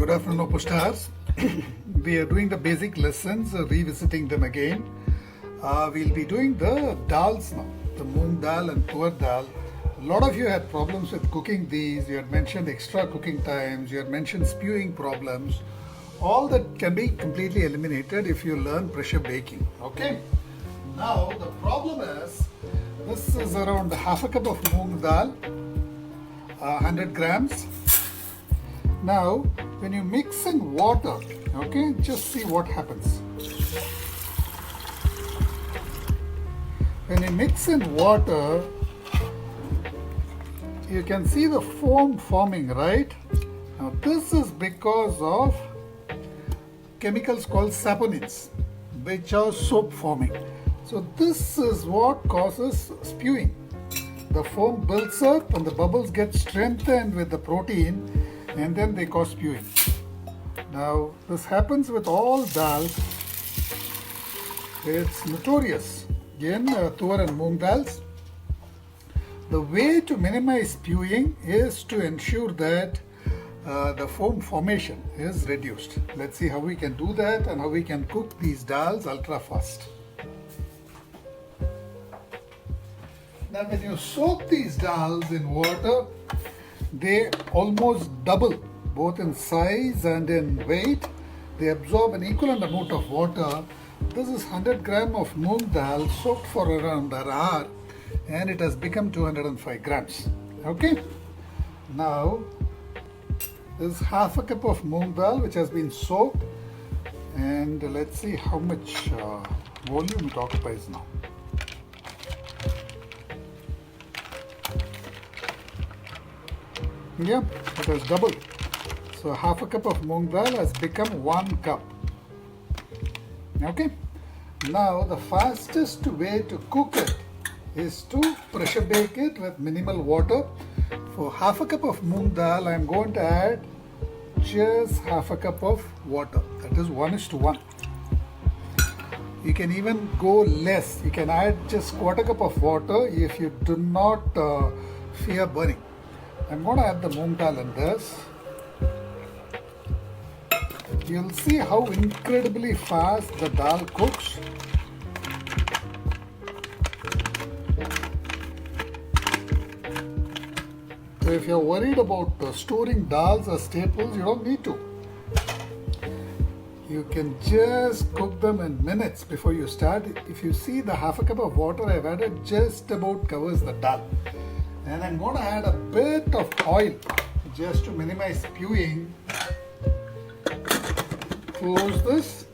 Good afternoon, OPOS stars. We are doing the basic lessons, revisiting them again. We'll be doing the dals now, the moong dal and tur dal. A lot of you had problems with cooking these. You had mentioned extra cooking times. You had mentioned spewing problems. All that can be completely eliminated if you learn pressure baking. Okay. Now the problem is, this is around half a cup of moong dal, 100 grams. Now, when you mix in water, okay, just see what happens. When you mix in water, you can see the foam forming, right? Now, this is because of chemicals called saponins, which are soap forming. So, this is what causes spewing. The foam builds up and the bubbles get strengthened with the protein, and then they cause spewing. Now, this happens with all dals. It's notorious. Again, tur and moong dals. The way to minimize spewing is to ensure that the foam formation is reduced. Let's see how we can do that and how we can cook these dals ultra fast. Now, when you soak these dals in water, they almost double both in size and in weight. They absorb an equivalent amount of water. This is 100 grams of moong dal soaked for around an hour, and it has become 205 grams. Okay. Now, this is half a cup of moong dal which has been soaked, and let's see how much volume it occupies now. Yeah, it has doubled. So half a cup of moong dal has become 1 cup. Okay. Now the fastest way to cook it is to pressure bake it with minimal water. For half a cup of moong dal, I am going to add just half a cup of water. That is 1:1. You can even go less. You can add just quarter cup of water if you do not fear burning. I'm going to add the moong dal in this. You'll see how incredibly fast the dal cooks. So if you're worried about storing dals as staples, you don't need to. You can just cook them in minutes before you start. If you see, the half a cup of water I've added just about covers the dal. And I'm going to add a bit of oil just to minimize spewing. Close this.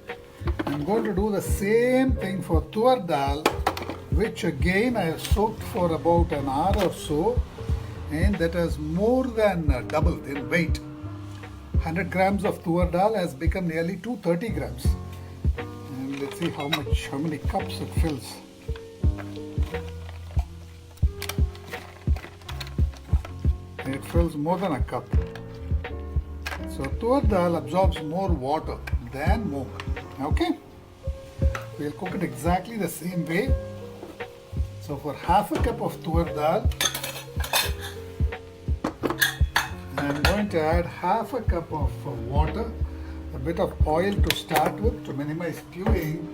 I'm going to do the same thing for tur dal, which again I have soaked for about an hour or so, and that has more than doubled in weight. 100 grams of tur dal has become nearly 230 grams. And let's see how many cups it fills. It fills more than a cup. So tur dal absorbs more water than moong. Okay? We'll cook it exactly the same way. So for half a cup of tur dal, I'm going to add half a cup of water, a bit of oil to start with to minimize spewing.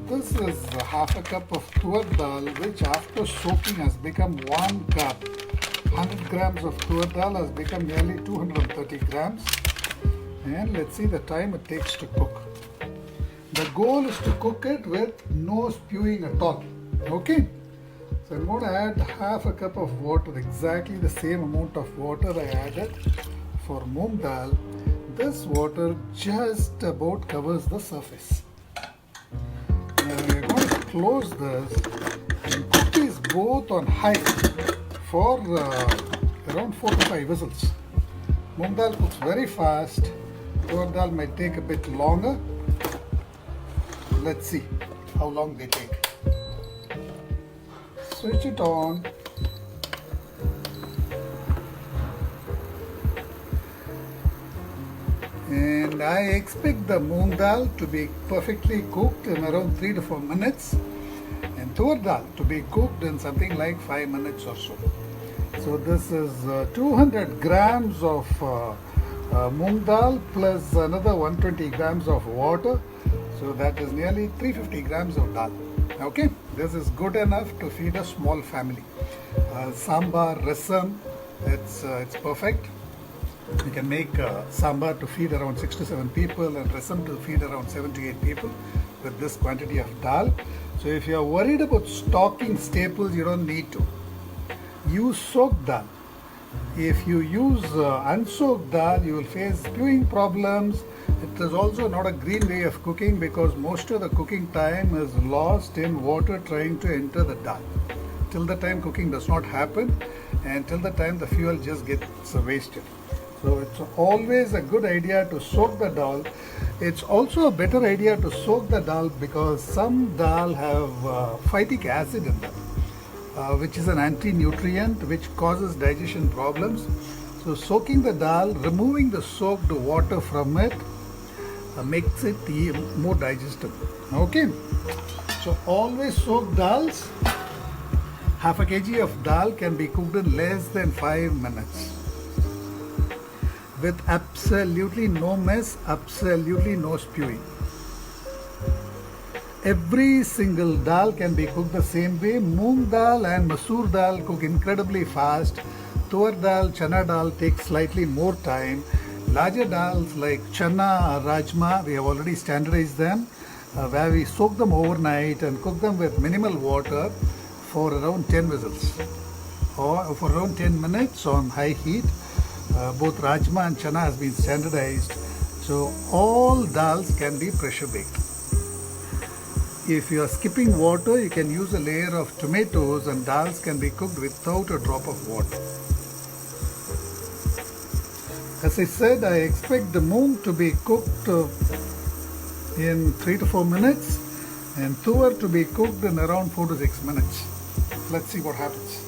This is half a cup of tur dal, which after soaking has become 1 cup. 100 grams of tur dal has become nearly 230 grams. And let's see the time it takes to cook. The goal is to cook it with no spewing at all. Okay? So I'm going to add half a cup of water, exactly the same amount of water I added for moong dal. This water just about covers the surface. We're going to close this and cook these both on high for around 4 to 5 whistles. Moong dal cooks very fast. Tur dal might take a bit longer. Let's see how long they take. Switch it on. And I expect the moong dal to be perfectly cooked in around 3 to 4 minutes, and tur dal to be cooked in something like 5 minutes or so. So this is 200 grams of moong dal plus another 120 grams of water. So that is nearly 350 grams of dal. Okay, this is good enough to feed a small family. Sambar, rasam, it's perfect. You can make sambar to feed around 6 to 7 people and rasam to feed around 7 to 8 people with this quantity of dal. So if you are worried about stocking staples, you don't need to. Use soaked dal. If you use unsoaked dal, you will face spewing problems. It is also not a green way of cooking because most of the cooking time is lost in water trying to enter the dal. Till the time cooking does not happen and till the time the fuel just gets wasted. So it's always a good idea to soak the dal. It's also a better idea to soak the dal because some dal have phytic acid in them, which is an anti-nutrient which causes digestion problems. So soaking the dal, removing the soaked water from it makes it more digestible. Okay, so always soak dals. Half a kg of dal can be cooked in less than 5 minutes with absolutely no mess, absolutely no spewing. Every single dal can be cooked the same way. Moong dal and masoor dal cook incredibly fast. Tur dal, chana dal takes slightly more time. Larger dals like chana or rajma, we have already standardized them, where we soak them overnight and cook them with minimal water for around 10 whistles or for around 10 minutes on high heat. Both rajma and chana has been standardized, so all dals can be pressure baked. If you are skipping water, you can use a layer of tomatoes and dals can be cooked without a drop of water. As I said, I expect the moong to be cooked in 3 to 4 minutes and tur to be cooked in around 4 to 6 minutes. Let's see what happens.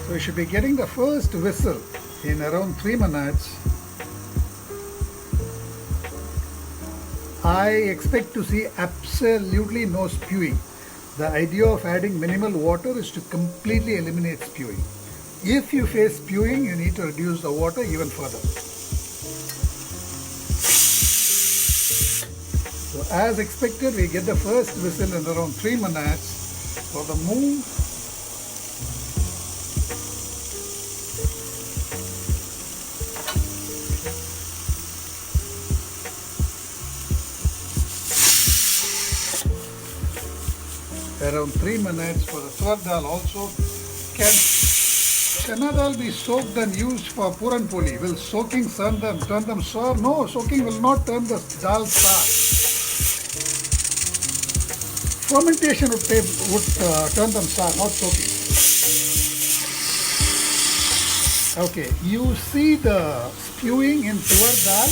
So you should be getting the first whistle in around 3 minutes. I expect to see absolutely no spewing. The idea of adding minimal water is to completely eliminate spewing. If you face spewing, you need to reduce the water even further. So as expected, we get the first whistle in around 3 minutes for the moong. Around 3 minutes for the tur dal also. Can chana dal be soaked and used for puran poli? Will soaking turn them sour? No, soaking will not turn the dal sour. Fermentation would turn them sour, not soaking. Okay, you see the spewing in tur dal.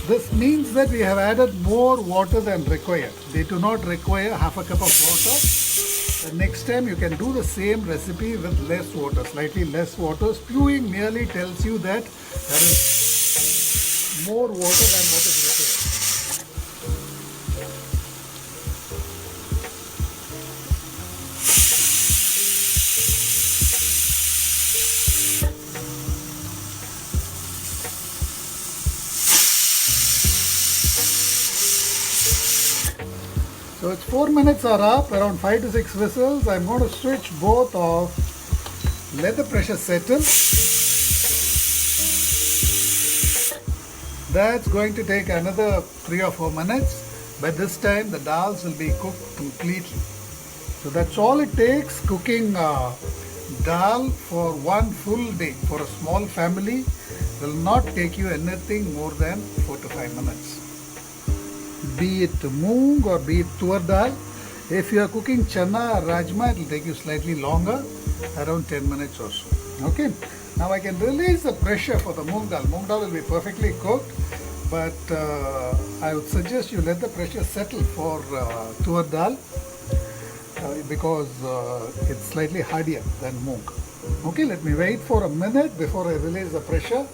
This means that we have added more water than required. They do not require half a cup of water. The next time you can do the same recipe with less water, slightly less water. Spewing merely tells you that there is more water than what is required. So it's 4 minutes are up, around 5 to 6 whistles. I'm going to switch both off, let the pressure settle. That's going to take another 3 or 4 minutes. By this time the dals will be cooked completely. So that's all it takes. Cooking dal for one full day for a small family will not take you anything more than 4 to 5 minutes. Be it moong or be it tur dal. If you are cooking chana or rajma, it will take you slightly longer, around 10 minutes or so. Okay. Now I can release the pressure for the moong dal. Moong dal will be perfectly cooked, but I would suggest you let the pressure settle for tur dal because it's slightly hardier than moong. Okay, let me wait for a minute before I release the pressure.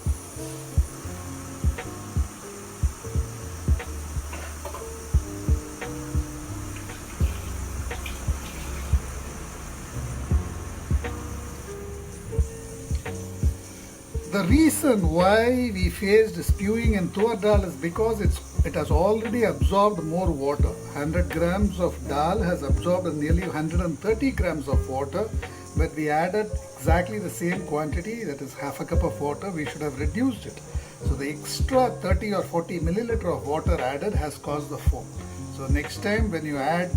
The reason why we faced spewing in tur dal is because it has already absorbed more water. 100 grams of dal has absorbed nearly 130 grams of water, but we added exactly the same quantity, that is half a cup of water. We should have reduced it. So the extra 30 or 40 milliliter of water added has caused the foam. So next time when you add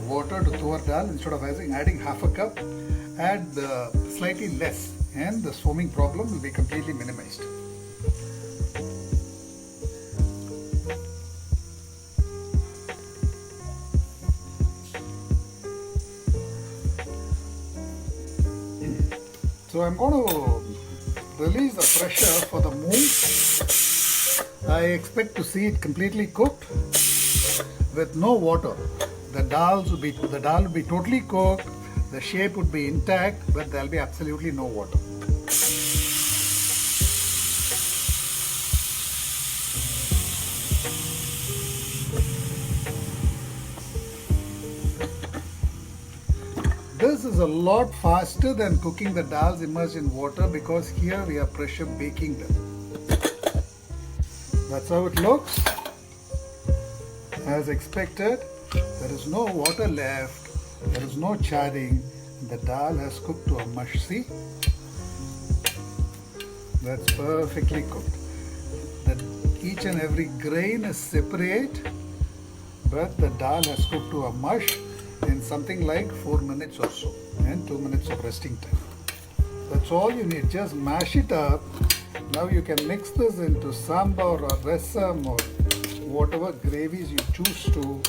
water to tur dal, instead of adding half a cup, add slightly less, and the foaming problem will be completely minimized. So I'm going to release the pressure for the moong. I expect to see it completely cooked with no water. The dal will be totally cooked. The shape would be intact, but there will be absolutely no water. This is a lot faster than cooking the dals immersed in water, because here we are pressure baking them. That's how it looks. As expected, there is no water left. There is no charring. The dal has cooked to a mush. See? That's perfectly cooked. Each and every grain is separate, but the dal has cooked to a mush in something like 4 minutes or so, and 2 minutes of resting time. That's all you need. Just mash it up. Now you can mix this into sambar or rasam or whatever gravies you choose to.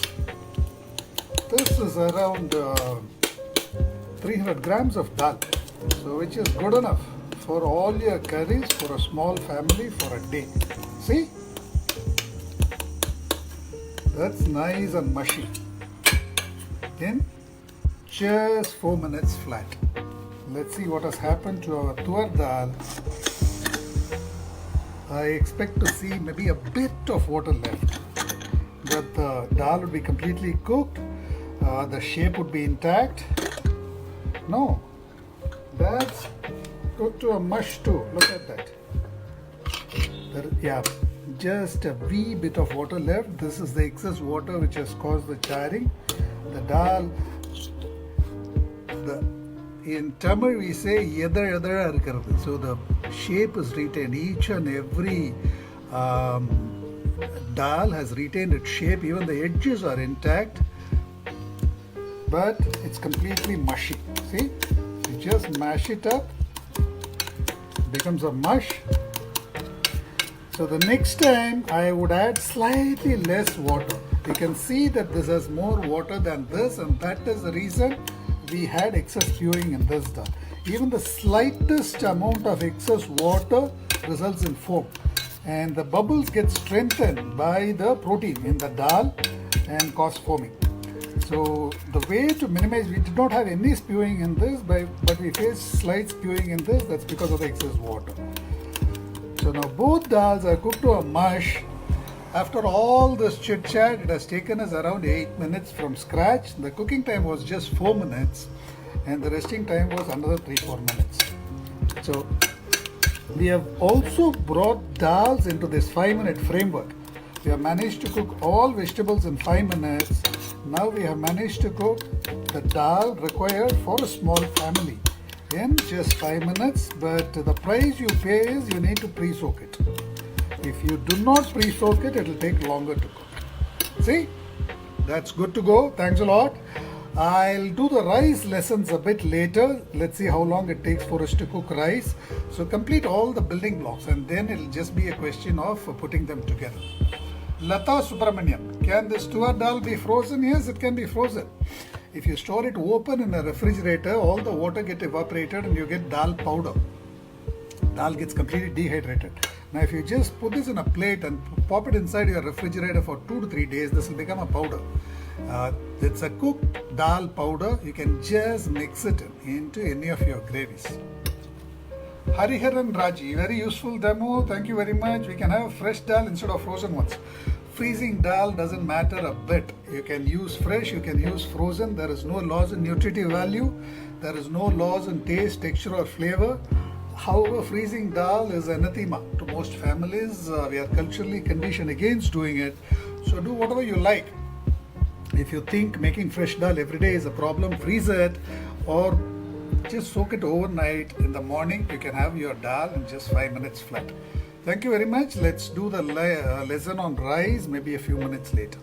This is around 300 grams of dal, so which is good enough for all your curries for a small family for a day. See? That's nice and mushy in just 4 minutes flat. Let's see what has happened to our tur dal. I expect to see maybe a bit of water left, but the dal would be completely cooked. The shape would be intact. No, that's cooked to a mush too. Look at that. Yeah, just a wee bit of water left. This is the excess water which has caused the charring. The dal, in Tamil we say yedara irukkirathu. So the shape is retained. Each and every dal has retained its shape. Even the edges are intact, but it's completely mushy. See? You just mash it up, becomes a mush. So the next time I would add slightly less water. You can see that this has more water than this, and that is the reason we had excess spewing in this dal. Even the slightest amount of excess water results in foam, and the bubbles get strengthened by the protein in the dal and cause foaming. So the way to minimize, we did not have any spewing in this, but we faced slight spewing in this. That's because of the excess water. So now both dals are cooked to a mush. After all this chit chat, it has taken us around 8 minutes from scratch. The cooking time was just 4 minutes, and the resting time was another 3-4 minutes. So we have also brought dals into this 5-minute framework. We have managed to cook all vegetables in 5 minutes. Now we have managed to cook the dal required for a small family in just 5 minutes, but the price you pay is you need to pre-soak it. If you do not pre-soak it, it will take longer to cook. See? That's good to go. Thanks a lot. I'll do the rice lessons a bit later. Let's see how long it takes for us to cook rice. So complete all the building blocks, and then it'll just be a question of putting them together. Lata Subramaniam, can this tur dal be frozen? Yes, it can be frozen. If you store it open in a refrigerator, all the water gets evaporated and you get dal powder. Dal gets completely dehydrated. Now if you just put this in a plate and pop it inside your refrigerator for 2 to 3 days, this will become a powder. It's a cooked dal powder. You can just mix it into any of your gravies. Hariharan Raji, very useful demo. Thank you very much. We can have fresh dal instead of frozen ones. Freezing dal doesn't matter a bit. You can use fresh, you can use frozen. There is no loss in nutritive value. There is no loss in taste, texture or flavor. However, freezing dal is anathema to most families. We are culturally conditioned against doing it. So do whatever you like. If you think making fresh dal every day is a problem, freeze it or just soak it overnight. In the morning, you can have your dal in just 5 minutes flat. Thank you very much. Let's do the lesson on rice maybe a few minutes later.